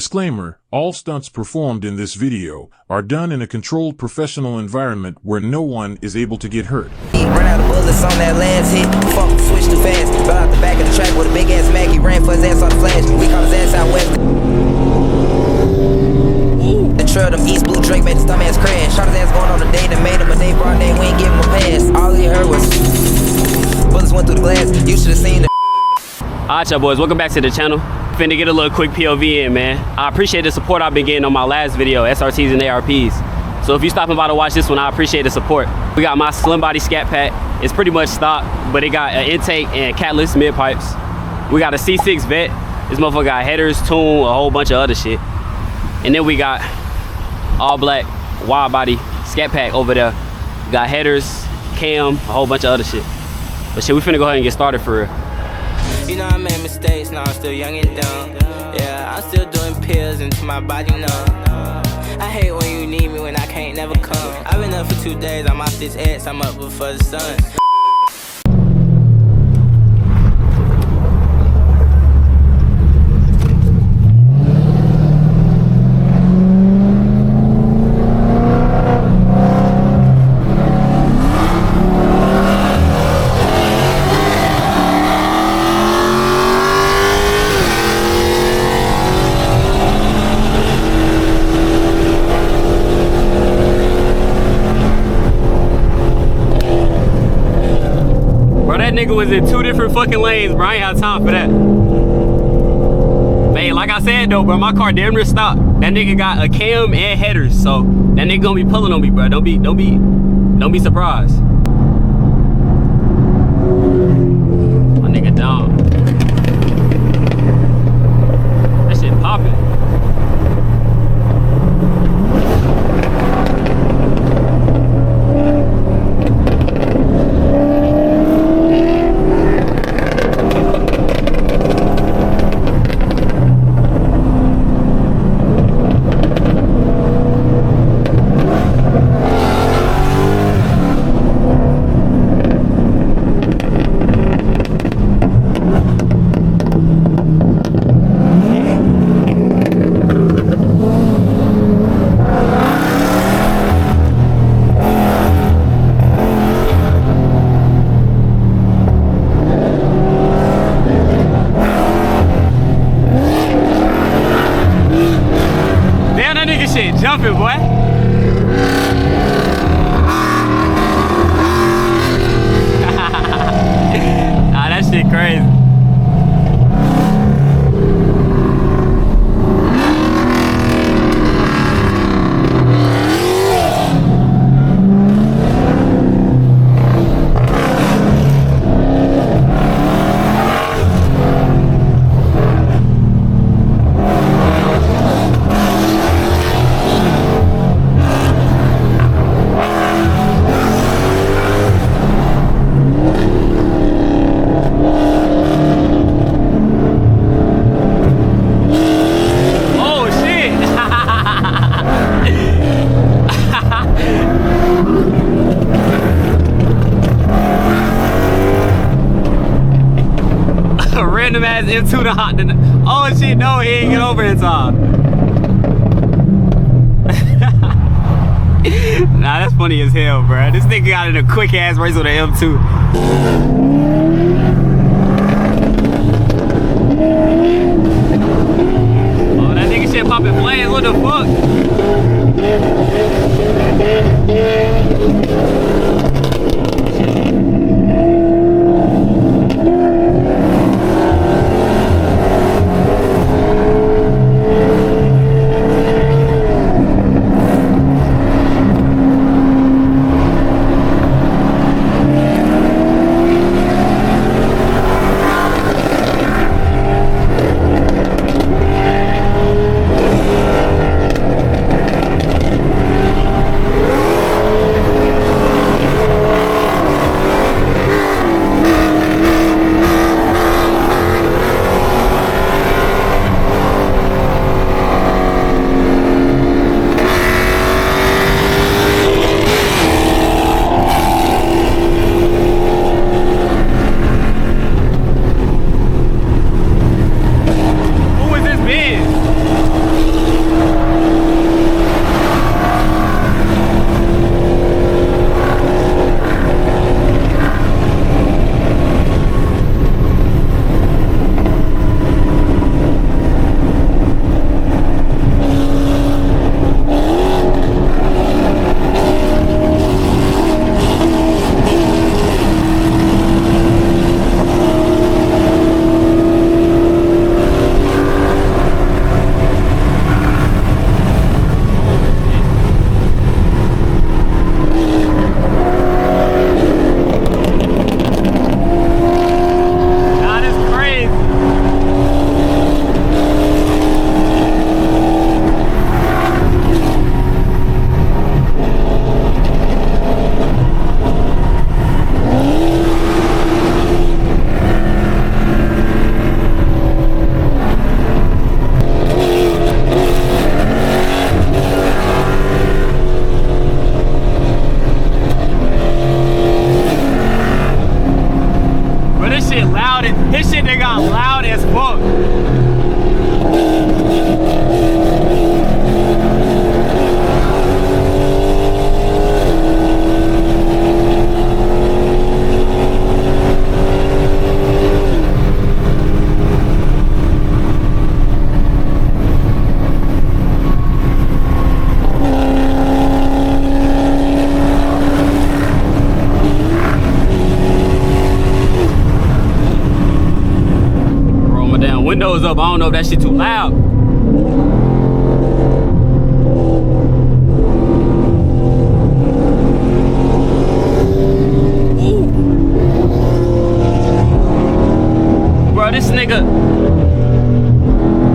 Disclaimer, all stunts performed in this video are done in a controlled professional environment where no one is able to get hurt. Run out of bullets on that last hit. Fuck, switch too fast. Fell out the back of the track with a big ass Mac. He ran for his ass on the flash. We caught his ass out west. The trail, them East Blue Drake made his dumb ass crash. Shot his ass going on a date and made him a day broad day. We ain't give him a pass. All he heard was bullets went through the glass. You should have seen the. Alright, y'all boys, welcome back to the channel. Finna get a little quick POV in, man. I appreciate the support I've been getting on my last video, SRTs and ARPs. So if you stopping by to watch this one, I appreciate the support. We got my slim body Scat pack. It's pretty much stock, but it got an intake and catless mid pipes. We got a C6 Vet. This motherfucker got headers, tune, a whole bunch of other shit. And then we got all black wide body Scat pack over there. We got headers, cam, a whole bunch of other shit. But shit, we finna go ahead and get started for real. You know I made mistakes, now I'm still young and dumb. Yeah, I'm still doing pills until my body numb. I hate when you need me when I can't never come. I've been up for 2 days, I'm off this X, I'm up before the sun. That nigga was in 2 different fucking lanes, bro. I ain't have time for that. Man, like I said though, bro, my car damn near stopped. That nigga got a cam and headers, so that nigga gonna be pulling on me, bro. Don't be surprised. My nigga dumb. That shit popping. Jumping, boy. Ah, that shit crazy. Random ass M2 to hot. Oh shit, no, he ain't get over in time. Nah, that's funny as hell, bro. This nigga got in a quick ass race with an M2. Oh, that nigga shit popping flames. What the fuck? windows up. I don't know if that shit too loud. Ooh. Bro, this nigga.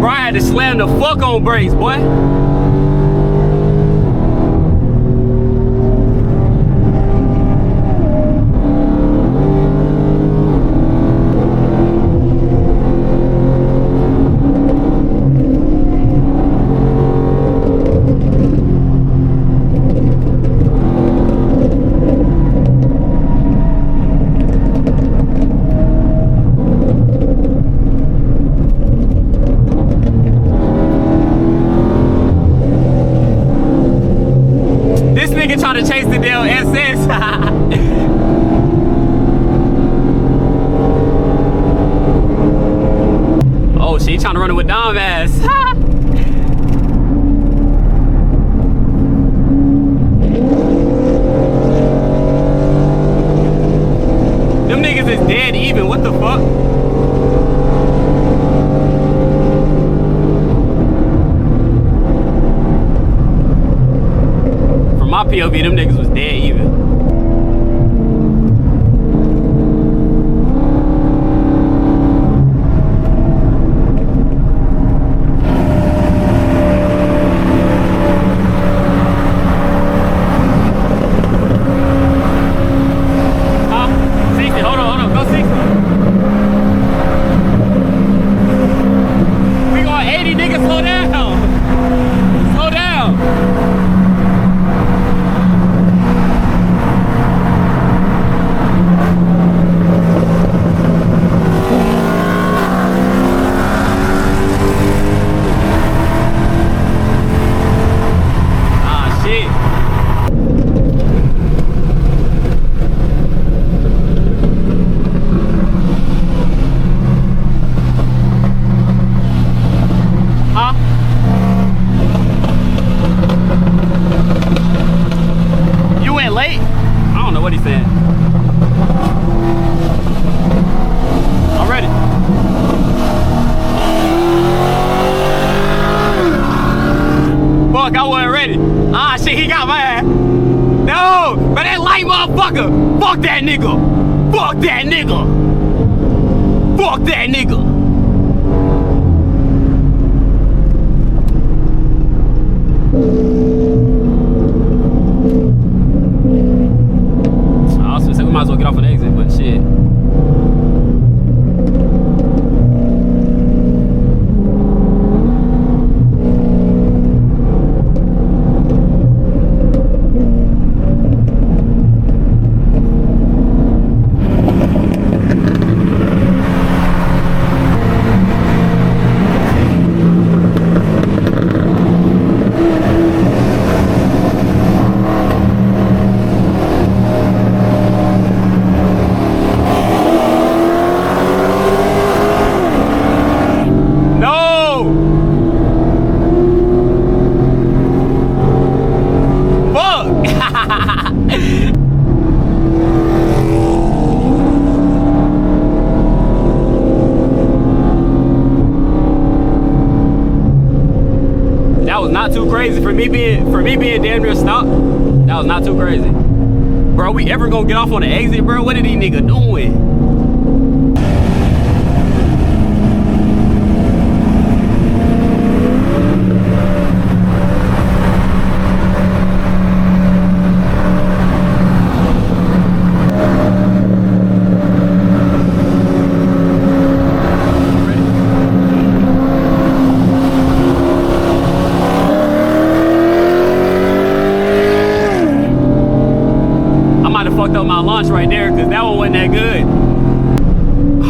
Bro, I had to slam the fuck on brakes, boy. Trying to chase the damn SS. Oh, she trying to run it with dumb ass. Them niggas is dead even. What the fuck? My POV, them niggas was dead even. Huh? 60, hold on, go 60. We going 80, nigga, slow down. Slow down. Fuck, I wasn't ready. Ah, shit, he got my ass. No, but that light motherfucker. Fuck that nigga. Fuck that nigga. Fuck that nigga. I was gonna say we might as well get off on the exit, but shit. That was not too crazy for me being damn near stopped. That was not too crazy. Bro, we ever gonna get off on the exit, bro? What are these niggas doing? Fucked up my launch right there because that one wasn't that good.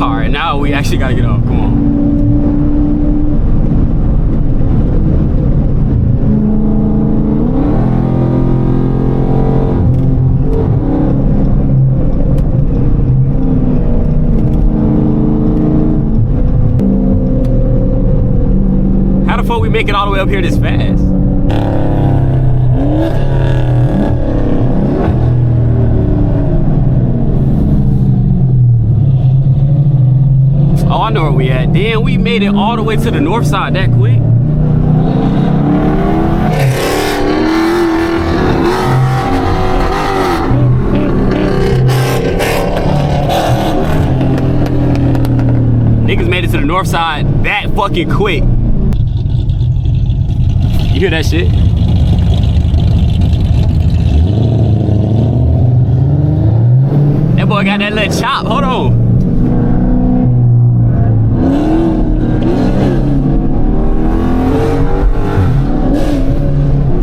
All right, now we actually gotta get off. Come on. How the fuck we make it all the way up here this fast? Oh, I know where we at. Damn, we made it all the way to the north side that quick. Niggas made it to the north side that fucking quick. You hear that shit? That boy got that little chop. Hold on.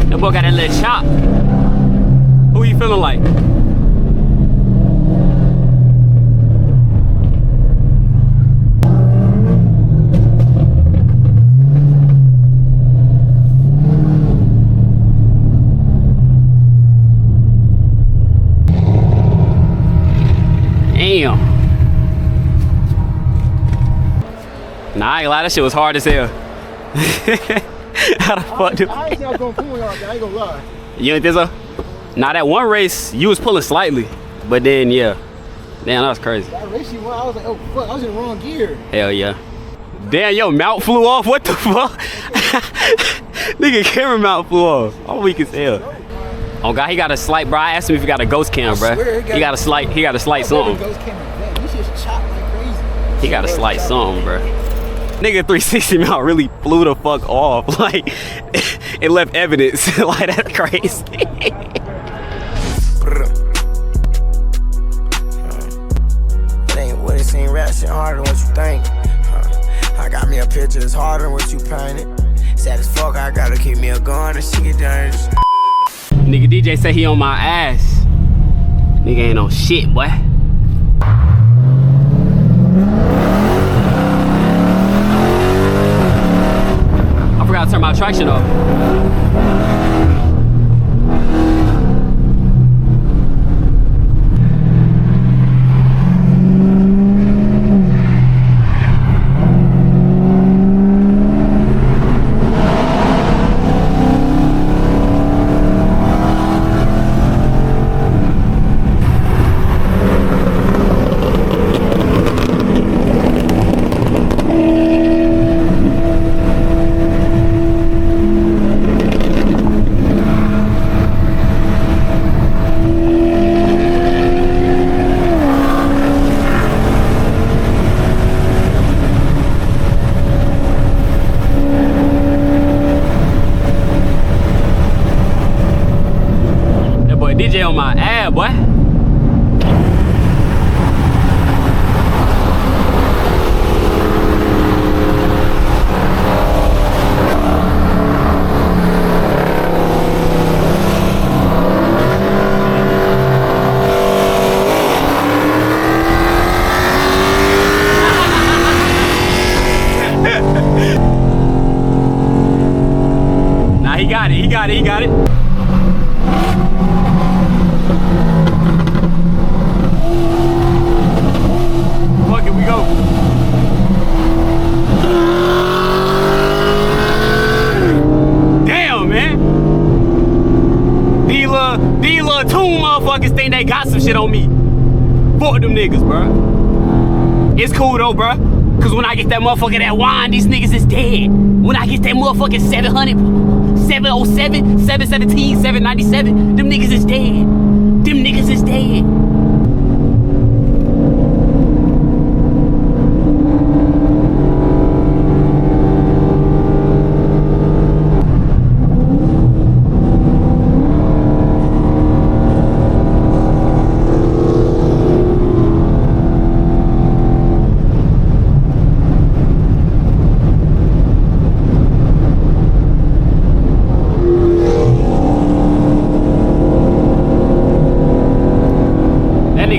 That boy got that little chop. Who you feeling like? Damn. Nah, I ain't lie, that shit was hard as hell. How the fuck do I ain't think I was going to pull y'all, I ain't gonna lie. You ain't think so? Nah, that one race, you was pulling slightly. But then, yeah. Damn, that was crazy. That race you won, I was like, oh fuck, I was in the wrong gear. Hell yeah. Damn, yo, mount flew off. What the fuck? Nigga, camera mount flew off. I'm weak as hell. Oh God, he got a slight, bro. I asked him if he got a ghost cam, bro. He got a slight something. He got a slight something, bro. Nigga 360 mount really flew the fuck off. Like, it left evidence. Like, that's crazy. It ain't what it seem, rap shit harder than what you think. I got me a picture that's harder than what you painted. Sad as fuck, I gotta keep me a gun and she get done. Nigga DJ say he on my ass. Nigga ain't on shit, boy. I forgot to turn my traction off. DJ on my ass, boy. Nah, he got it. These little tune motherfuckers think they got some shit on me. Fuck them niggas, bro. It's cool though, bro. Cause when I get that motherfucker that wine, these niggas is dead. When I get that motherfucking 700, 707, 717, 797, them niggas is dead. Them niggas is dead.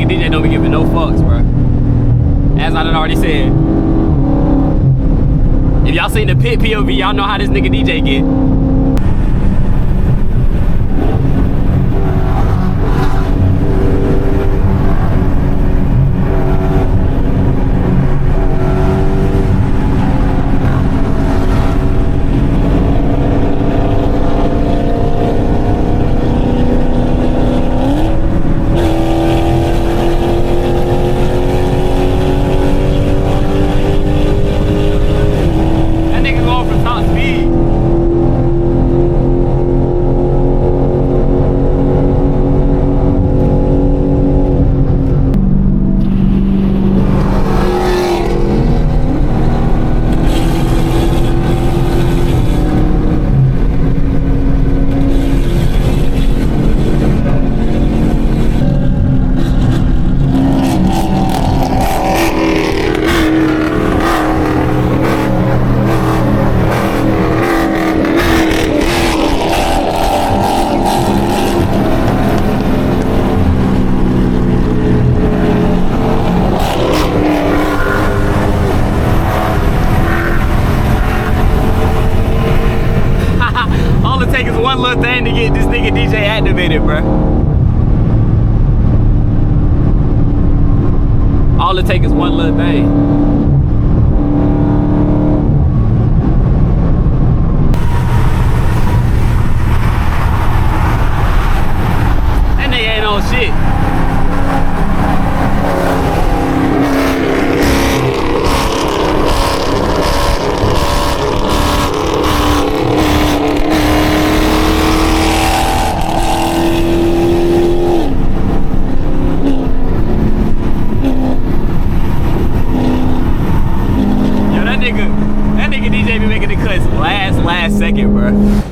DJ don't be giving no fucks, bro. As I done already said. If y'all seen the pit POV, y'all know how this nigga DJ get. take is one little thing to get this nigga DJ activated, bro. All it takes is one little thing. That nigga ain't on shit. That nigga DJ be making the cuts last second, bro.